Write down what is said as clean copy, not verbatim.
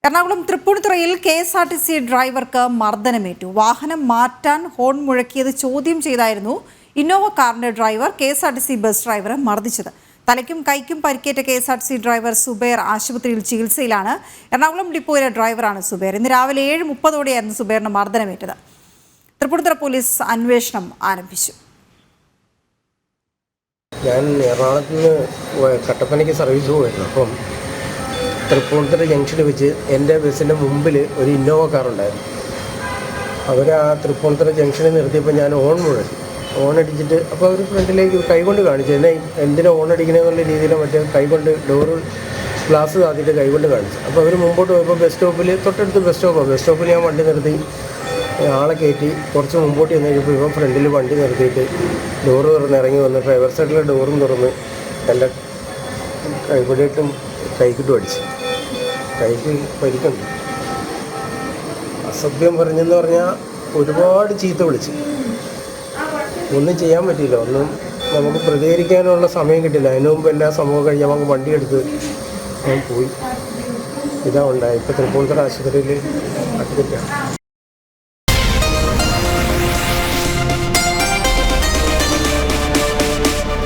Ernakulam തൃപ്പൂണിത്തുറയിൽ KSRTC ഡ്രൈവർക്ക് മർദ്ദനമേറ്റു. വാഹനം മാറ്റാൻ ഹോൺ മുഴക്കിയത് ചോദ്യം ചെയ്തായിരുന്നു ഇന്നോവ കാറിന്റെ ഡ്രൈവർ KSRTC ബസ് ഡ്രൈവറെ മർദ്ദിച്ചത്. തലയ്ക്കും കൈക്കും പരിക്കേറ്റ KSRTC ഡ്രൈവർ സുബൈർ ആശുപത്രിയിൽ ചികിത്സയിലാണ്. എറണാകുളം ഡിപ്പോയിലെ ഡ്രൈവറാണ് സുബൈർ. ഇന്ന് രാവിലെ 7:30ഓടെയായിരുന്നു സുബൈറിന് മർദ്ദനമേറ്റത്. തൃപ്പൂണിത്തുറ പോലീസ് അന്വേഷണം ആരംഭിച്ചു. ഞാൻ എറണാകുളത്ത് നിന്ന് കട്ടപ്പനയ്ക്ക് സർവീസ് പോയിരുന്നു. അപ്പം തൃപ്പൂണിത്തുറ ജംഗ്ഷനിൽ വെച്ച് എൻ്റെ ബസ്സിൻ്റെ മുമ്പിൽ ഒരു ഇന്നോവ കാറുണ്ടായിരുന്നു. അവർ ആ തൃപ്പൂണിത്തുറ ജംഗ്ഷനിൽ നിർത്തിയപ്പോൾ ഞാൻ ഓൺ അടിച്ചിട്ട് അപ്പോൾ അവർ ഫ്രണ്ടിലേക്ക് കൈകൊണ്ട് കാണിച്ചു. എന്നെ എന്തിനാ ഓൺ അടിക്കണമെന്നുള്ള രീതിയിൽ മറ്റേ കൈകൊണ്ട് ഡോറ് ഗ്ലാസ് താത്തിയിട്ട് കൈകൊണ്ട് കാണിച്ചു. അപ്പോൾ അവർ മുമ്പോട്ട് പോയപ്പോൾ ബസ് സ്റ്റോപ്പിൽ ഞാൻ വണ്ടി നിർത്തി ആളെ കയറ്റി കുറച്ച് മുമ്പോട്ട് ചെന്ന് കഴിഞ്ഞപ്പോൾ ഇവൻ ഫ്രണ്ടിൽ വണ്ടി നിർത്തിയിട്ട് ഡോറ് തുറന്ന് ഇറങ്ങി വന്ന് ഡ്രൈവർ സൈഡിലെ ഡോറും തുറന്ന് എൻ്റെ കൈകൊടിയിട്ടും കൈക്കിട്ടും അടിച്ചു. കൈക്ക് പരിക്കുണ്ട്. അസഭ്യം പറഞ്ഞെന്ന് പറഞ്ഞാൽ ഒരുപാട് ചീത്ത വിളിച്ച്. ഒന്നും ചെയ്യാൻ പറ്റിയില്ല, ഒന്നും നമുക്ക് പ്രതികരിക്കാനുള്ള സമയം കിട്ടില്ല. അതിനു മുമ്പ് എല്ലാ സംഭവം കഴിഞ്ഞ് നമുക്ക് വണ്ടിയെടുത്ത് ഞാൻ പോയി. ഇതാ ഉണ്ടായി. ഇപ്പോൾ തൃപ്പൂണിത്തുറ ആശുപത്രിയിൽ അഡ്മിറ്റാണ്.